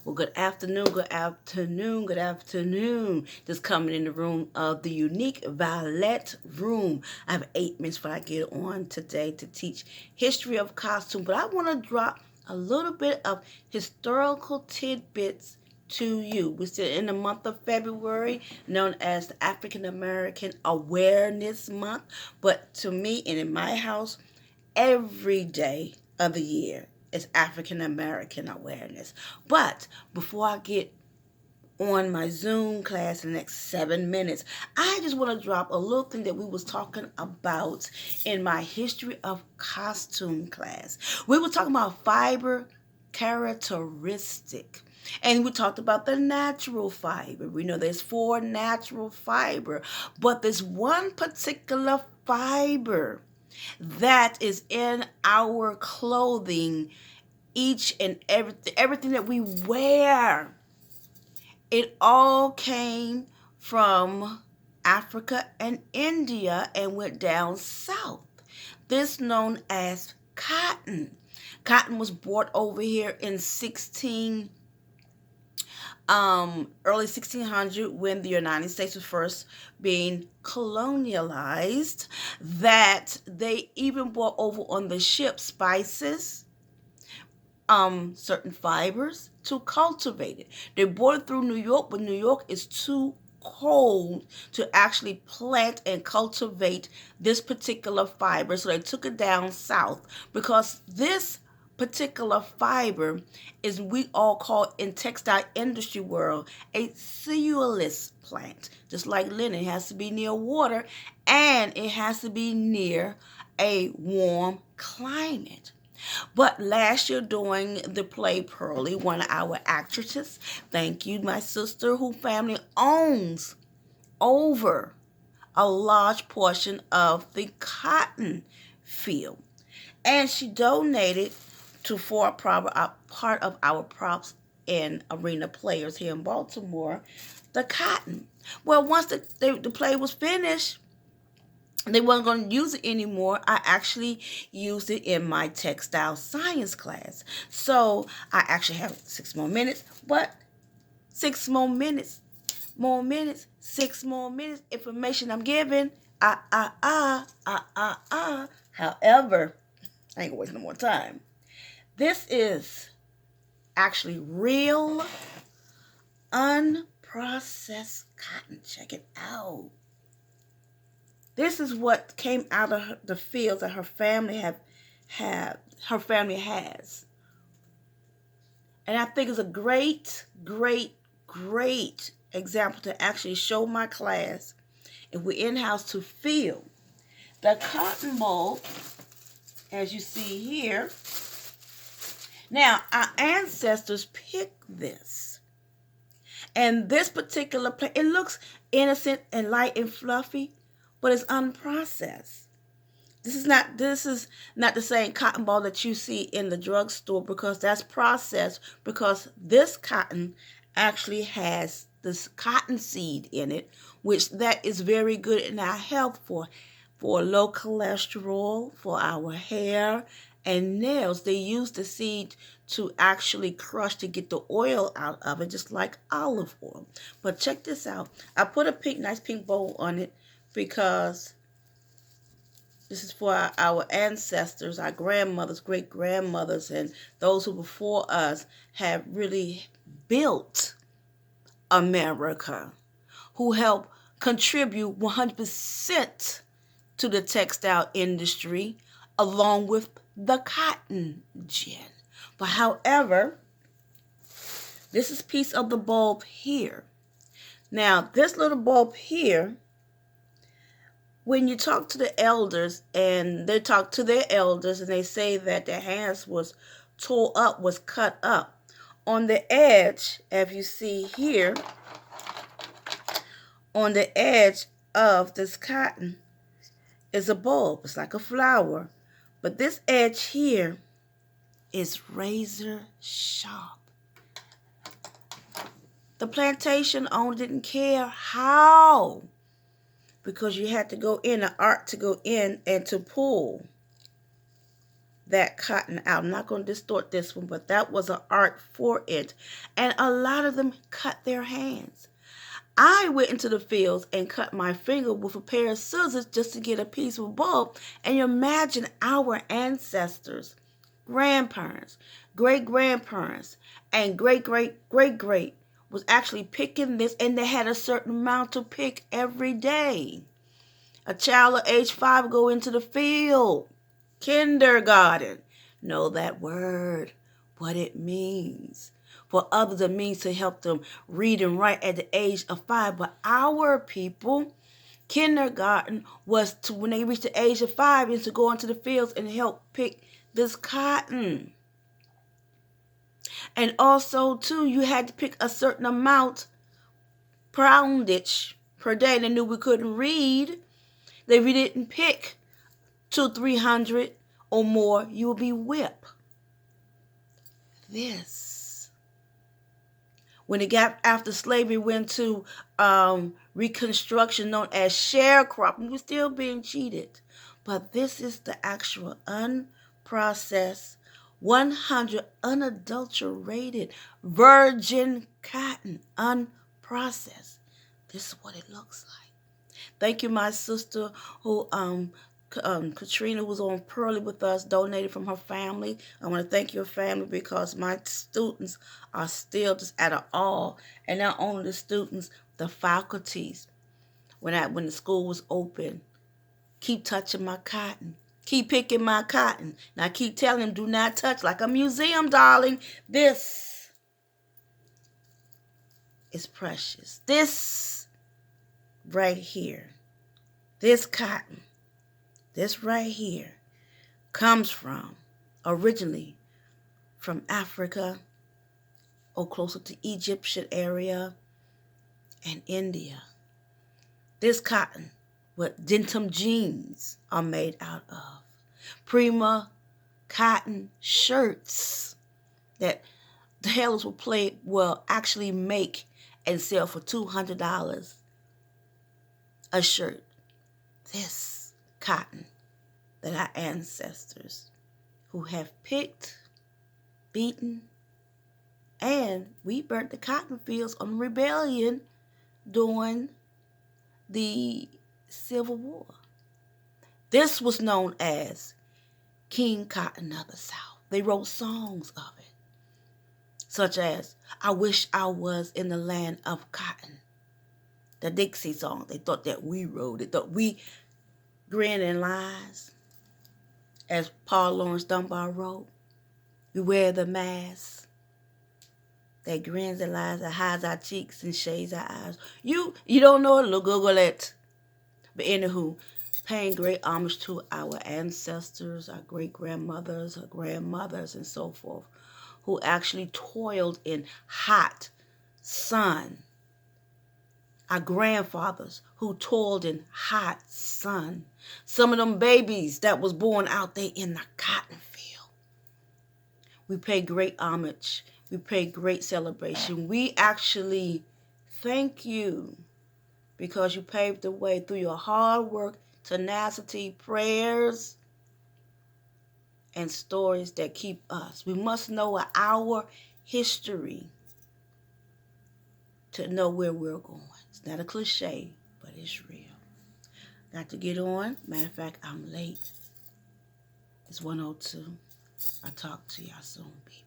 Well, good afternoon, good afternoon, good afternoon. Just coming in the room of the Unique Violet Room. I have 8 minutes before I get on today to teach history of costume, but I want to drop a little bit of historical tidbits to you. We're still in the month of February, known as the African American Awareness Month, but to me and in my house, every day of the year is African American awareness. But before I get on my Zoom class in the next 7 minutes, I just want to drop a little thing that we was talking about in my history of costume class. We were talking about fiber characteristic. And we talked about the natural fiber. We know there's 4 natural fiber, but there's one particular fiber that is in our clothing, each and everything that we wear. It all came from Africa and India and went down south. This known as cotton. Cotton was brought over here in early 1600, when the United States was first being colonialized, that they even brought over on the ship spices, certain fibers to cultivate it. They brought it through New York, but New York is too cold to actually plant and cultivate this particular fiber, so they took it down south, because this particular fiber is, we all call in textile industry world, a cellulose plant. Just like linen, it has to be near water and it has to be near a warm climate. But last year during the play Pearlie, one of our actresses, thank you, my sister, who family owns over a large portion of the cotton field, and she donated to for a part of our props and arena players here in Baltimore, the cotton. Well, once the play was finished, they weren't going to use it anymore. I actually used it in my textile science class. So I actually have 6 more minutes, but 6 more minutes, 6 more minutes, information I'm giving. However, I ain't gonna waste no more time. This is actually real unprocessed cotton. Check it out. This is what came out of the fields that her family her family has. And I think it's a great, great, great example to actually show my class, if we're in-house, to feel the cotton bulb, as you see here. Now, our ancestors picked this. And this particular plant, it looks innocent and light and fluffy, but it's unprocessed. This is not the same cotton ball that you see in the drugstore, because that's processed, because this cotton actually has this cotton seed in it, which that is very good in our health for low cholesterol, for our hair and nails. They use the seed to actually crush to get the oil out of it, just like olive oil. But check this out. I put a nice pink bow on it, because this is for our ancestors, our grandmothers, great-grandmothers, and those who before us have really built America, who helped contribute 100% to the textile industry, along with the cotton gin. But however, this is a piece of the bulb here. Now, this little bulb here, when you talk to the elders, and they talk to their elders, and they say that their hands was tore up, was cut up. On the edge, as you see here, on the edge of this cotton is a bulb. It's like a flower. But this edge here is razor sharp. The plantation owner didn't care how, because you had to go in, an art to go in and to pull that cotton out. I'm not going to distort this one, but that was an art for it. And a lot of them cut their hands. I went into the fields and cut my finger with a pair of scissors just to get a piece of bulb. And you imagine our ancestors, grandparents, great-grandparents, and great-great-great-great was actually picking this, and they had a certain amount to pick every day. A child of age 5 go into the field, kindergarten, know that word, what it means. For others, it means to help them read and write at the age of 5. But our people, kindergarten was to when they reach the age of 5 is to go into the fields and help pick this cotton. And also, too, you had to pick a certain amount poundage per day. They knew we couldn't read. If we didn't pick 200-300 or more, you will be whipped. This. When it got after slavery went to Reconstruction, known as sharecropping, we're still being cheated. But this is the actual unprocessed, 100 unadulterated virgin cotton, unprocessed. This is what it looks like. Thank you, my sister who Katrina, who was on Pearly with us, donated from her family. I want to thank your family because my students are still just at an awe. And not only the students, the faculties. When the school was open, keep touching my cotton. Keep picking my cotton. And I keep telling them, do not touch like a museum, darling. This is precious. This right here, this cotton, this right here comes from, originally from Africa or closer to Egyptian area and India. This cotton, what denim jeans are made out of. Prima cotton shirts that the tailors will actually make and sell for $200 a shirt. This cotton that our ancestors who have picked, beaten, and we burnt the cotton fields on rebellion during the Civil War. This was known as King Cotton of the South. They wrote songs of it, such as I Wish I Was in the Land of Cotton, the Dixie song. They thought that we wrote it. They thought we grin and lies, as Paul Laurence Dunbar wrote. We wear the mask that grins and lies, that hides our cheeks and shades our eyes. You don't know it, look, Google it. But anywho, paying great homage to our ancestors, our great-grandmothers, our grandmothers, and so forth, who actually toiled in hot sun. Our grandfathers who toiled in hot sun. Some of them babies that was born out there in the cotton field. We pay great homage. We pay great celebration. We actually thank you because you paved the way through your hard work, tenacity, prayers, and stories that keep us. We must know our history to know where we're going. It's not a cliche, but it's real. Got to get on. Matter of fact, I'm late. It's 1:02. I'll talk to y'all soon, people.